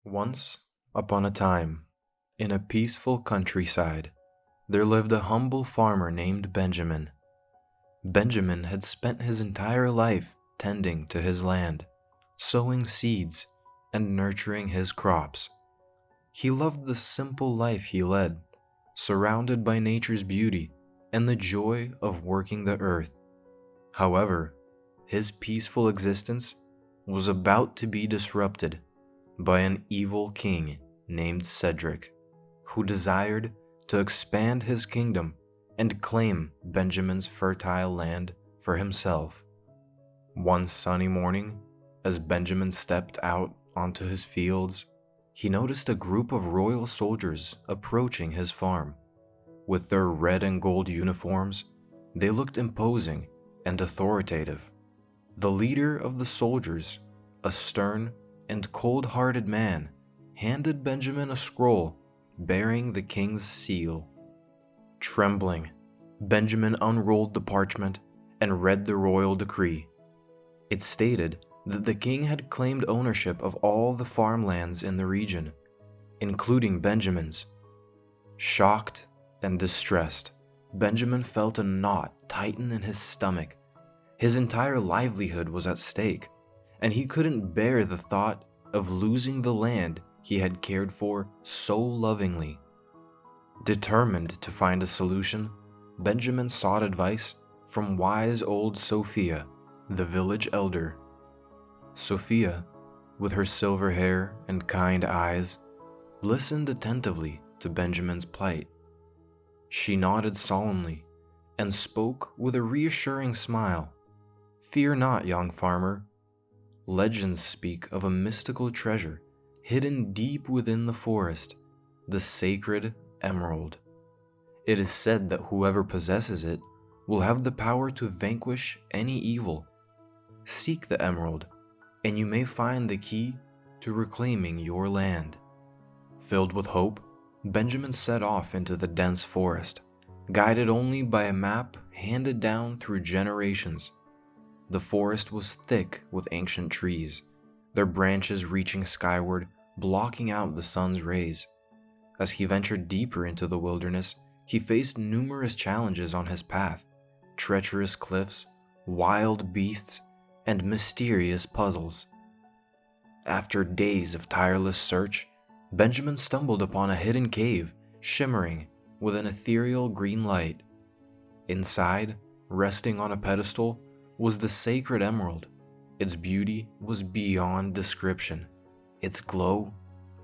Once upon a time, in a peaceful countryside, there lived a humble farmer named Benjamin. Benjamin had spent his entire life tending to his land, sowing seeds, and nurturing his crops. He loved the simple life he led, surrounded by nature's beauty and the joy of working the earth. However, his peaceful existence was about to be disrupted by an evil king named Cedric, who desired to expand his kingdom and claim Benjamin's fertile land for himself. One sunny morning, as Benjamin stepped out onto his fields, he noticed a group of royal soldiers approaching his farm. With their red and gold uniforms, they looked imposing and authoritative. The leader of the soldiers, a stern and cold-hearted man, handed Benjamin a scroll bearing the king's seal. Trembling, Benjamin unrolled the parchment and read the royal decree. It stated that the king had claimed ownership of all the farmlands in the region, including Benjamin's. Shocked and distressed, Benjamin felt a knot tighten in his stomach. His entire livelihood was at stake, and he couldn't bear the thought of losing the land he had cared for so lovingly. Determined to find a solution, Benjamin sought advice from wise old Sophia, the village elder. Sophia, with her silver hair and kind eyes, listened attentively to Benjamin's plight. She nodded solemnly and spoke with a reassuring smile. "Fear not, young farmer. Legends speak of a mystical treasure hidden deep within the forest, the sacred emerald. It is said that whoever possesses it will have the power to vanquish any evil. Seek the emerald, and you may find the key to reclaiming your land." Filled with hope, Benjamin set off into the dense forest, guided only by a map handed down through generations. The forest was thick with ancient trees, their branches reaching skyward, blocking out the sun's rays. As he ventured deeper into the wilderness, he faced numerous challenges on his path: treacherous cliffs, wild beasts, and mysterious puzzles. After days of tireless search, Benjamin stumbled upon a hidden cave shimmering with an ethereal green light. Inside, resting on a pedestal, was the sacred emerald. Its beauty was beyond description, its glow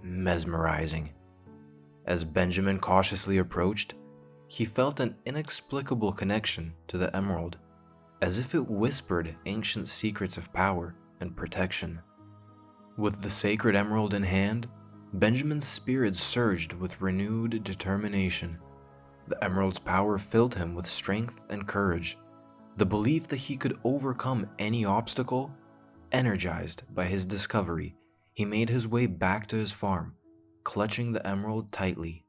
mesmerizing. As Benjamin cautiously approached, he felt an inexplicable connection to the emerald, as if it whispered ancient secrets of power and protection. With the sacred emerald in hand, Benjamin's spirit surged with renewed determination. The emerald's power filled him with strength and courage. The belief that he could overcome any obstacle. Energized by his discovery, he made his way back to his farm, clutching the emerald tightly.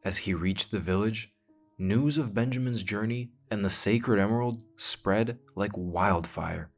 As he reached the village, news of Benjamin's journey and the sacred emerald spread like wildfire.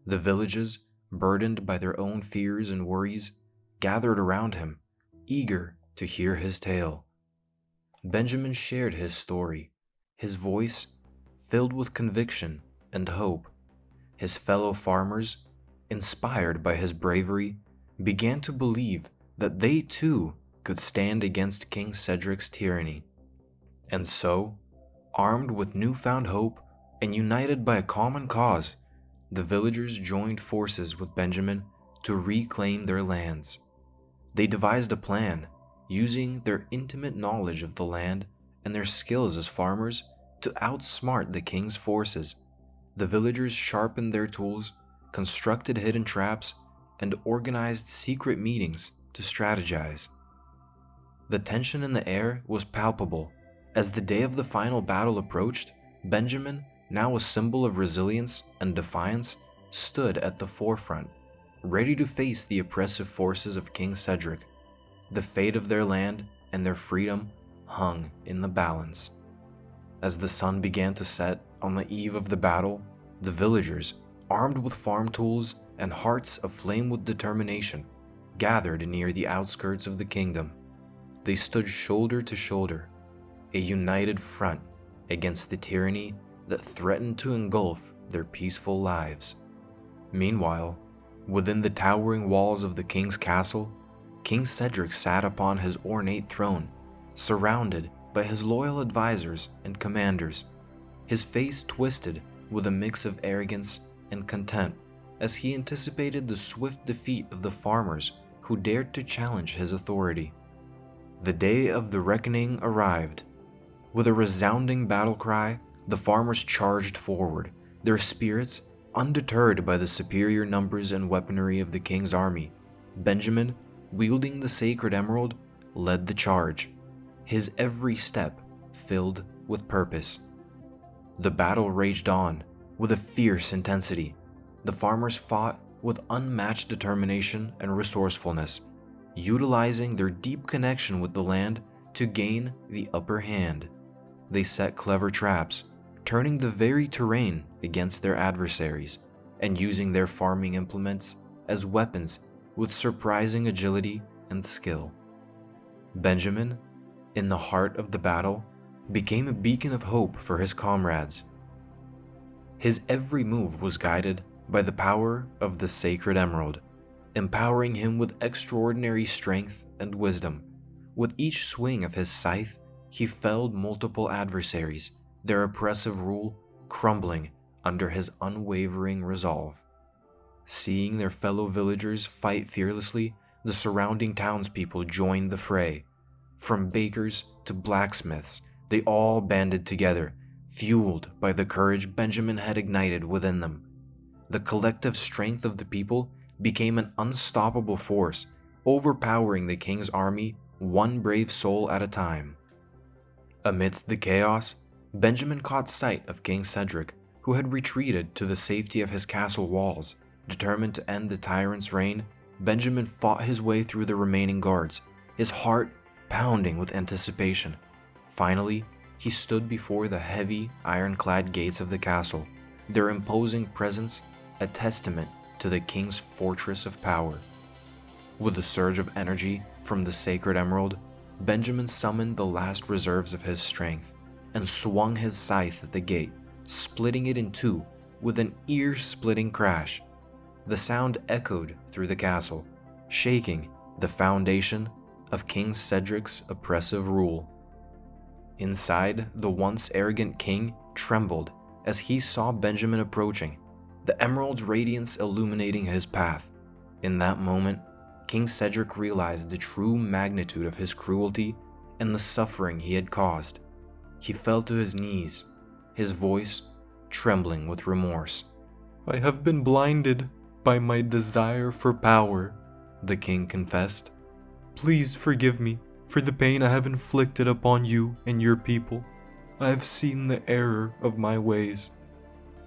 The villagers, burdened by their own fears and worries, gathered around him, eager to hear his tale. Benjamin shared his story, his voice filled with conviction and hope. His fellow farmers, inspired by his bravery, began to believe that they too could stand against King Cedric's tyranny. And so, armed with newfound hope and united by a common cause, the villagers joined forces with Benjamin to reclaim their lands. They devised a plan, using their intimate knowledge of the land and their skills as farmers to outsmart the king's forces. The villagers sharpened their tools, constructed hidden traps, and organized secret meetings to strategize. The tension in the air was palpable. As the day of the final battle approached, Benjamin, now a symbol of resilience and defiance, stood at the forefront, ready to face the oppressive forces of King Cedric. The fate of their land and their freedom hung in the balance. As the sun began to set on the eve of the battle, the villagers, armed with farm tools and hearts aflame with determination, gathered near the outskirts of the kingdom. They stood shoulder to shoulder, a united front against the tyranny that threatened to engulf their peaceful lives. Meanwhile, within the towering walls of the king's castle, King Cedric sat upon his ornate throne, surrounded by his loyal advisors and commanders, his face twisted with a mix of arrogance and contempt as he anticipated the swift defeat of the farmers who dared to challenge his authority. The day of the reckoning arrived. With a resounding battle cry, the farmers charged forward, their spirits undeterred by the superior numbers and weaponry of the king's army. Benjamin, wielding the sacred emerald, led the charge, his every step filled with purpose. The battle raged on with a fierce intensity. The farmers fought with unmatched determination and resourcefulness, utilizing their deep connection with the land to gain the upper hand. They set clever traps, turning the very terrain against their adversaries and using their farming implements as weapons with surprising agility and skill. Benjamin, in the heart of the battle, became a beacon of hope for his comrades. His every move was guided by the power of the sacred emerald, empowering him with extraordinary strength and wisdom. With each swing of his scythe, he felled multiple adversaries, their oppressive rule crumbling under his unwavering resolve. Seeing their fellow villagers fight fearlessly, the surrounding townspeople joined the fray. From bakers to blacksmiths, they all banded together, fueled by the courage Benjamin had ignited within them. The collective strength of the people became an unstoppable force, overpowering the king's army one brave soul at a time. Amidst the chaos, Benjamin caught sight of King Cedric, who had retreated to the safety of his castle walls. Determined to end the tyrant's reign, Benjamin fought his way through the remaining guards, his heart pounding with anticipation. Finally, he stood before the heavy, ironclad gates of the castle, their imposing presence a testament to the king's fortress of power. With a surge of energy from the sacred emerald, Benjamin summoned the last reserves of his strength and swung his scythe at the gate, splitting it in two with an ear-splitting crash. The sound echoed through the castle, shaking the foundation of King Cedric's oppressive rule. Inside, the once arrogant king trembled as he saw Benjamin approaching, the emerald's radiance illuminating his path. In that moment, King Cedric realized the true magnitude of his cruelty and the suffering he had caused. He fell to his knees, his voice trembling with remorse. "I have been blinded by my desire for power," the king confessed. "Please forgive me for the pain I have inflicted upon you and your people. I have seen the error of my ways."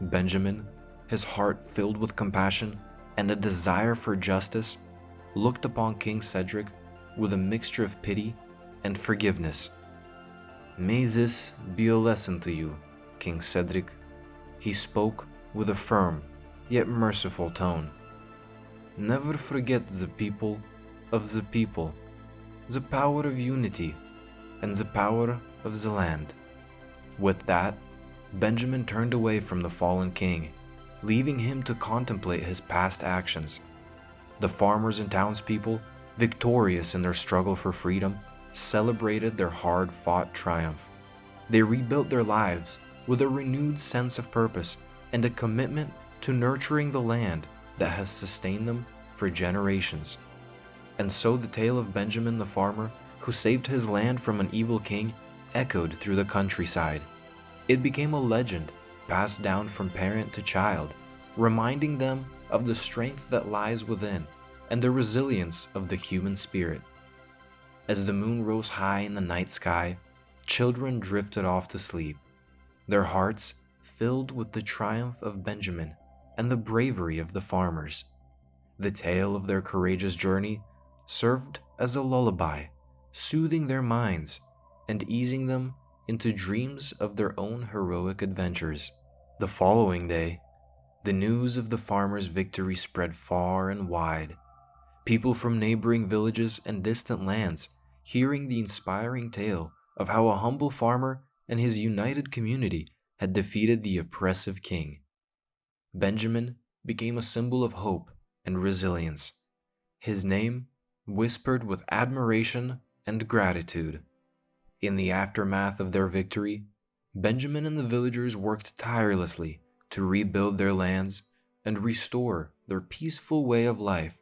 Benjamin, his heart filled with compassion and a desire for justice, looked upon King Cedric with a mixture of pity and forgiveness. "May this be a lesson to you, King Cedric," he spoke with a firm yet merciful tone. "Never forget the people of the people, the power of unity, and the power of the land." With that, Benjamin turned away from the fallen king, leaving him to contemplate his past actions. The farmers and townspeople, victorious in their struggle for freedom, celebrated their hard-fought triumph. They rebuilt their lives with a renewed sense of purpose and a commitment to nurturing the land that has sustained them for generations. And so the tale of Benjamin the farmer, who saved his land from an evil king, echoed through the countryside. It became a legend passed down from parent to child, reminding them of the strength that lies within and the resilience of the human spirit. As the moon rose high in the night sky, children drifted off to sleep, their hearts filled with the triumph of Benjamin and the bravery of the farmers. The tale of their courageous journey served as a lullaby, soothing their minds and easing them into dreams of their own heroic adventures. The following day, the news of the farmers' victory spread far and wide. People from neighboring villages and distant lands hearing the inspiring tale of how a humble farmer and his united community had defeated the oppressive king. Benjamin became a symbol of hope and resilience, his name whispered with admiration and gratitude. In the aftermath of their victory, Benjamin and the villagers worked tirelessly to rebuild their lands and restore their peaceful way of life.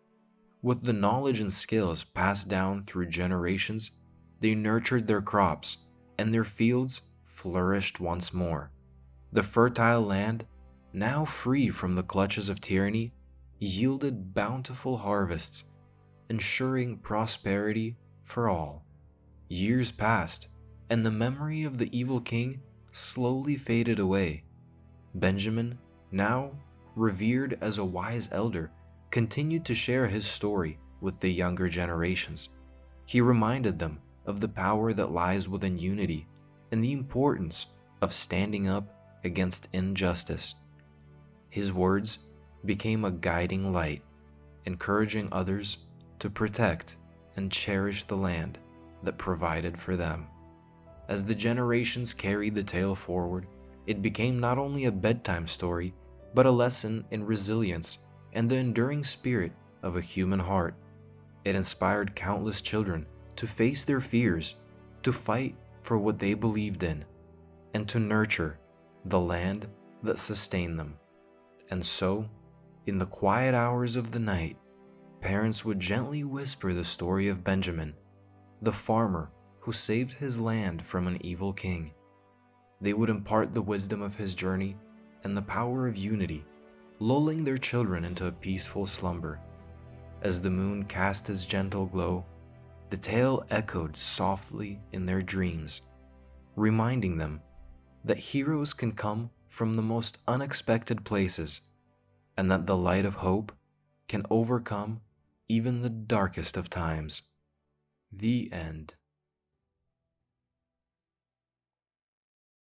With the knowledge and skills passed down through generations, they nurtured their crops, and their fields flourished once more. The fertile land, now free from the clutches of tyranny, yielded bountiful harvests, ensuring prosperity for all. Years passed, and the memory of the evil king slowly faded away. Benjamin, now revered as a wise elder, continued to share his story with the younger generations. He reminded them of the power that lies within unity and the importance of standing up against injustice. His words became a guiding light, encouraging others to protect and cherish the land that provided for them. As the generations carried the tale forward, it became not only a bedtime story, but a lesson in resilience and the enduring spirit of a human heart. It inspired countless children to face their fears, to fight for what they believed in, and to nurture the land that sustained them. And so, in the quiet hours of the night, parents would gently whisper the story of Benjamin, the farmer who saved his land from an evil king. They would impart the wisdom of his journey and the power of unity, lulling their children into a peaceful slumber. As the moon cast its gentle glow, the tale echoed softly in their dreams, reminding them that heroes can come from the most unexpected places, and that the light of hope can overcome even the darkest of times. The end.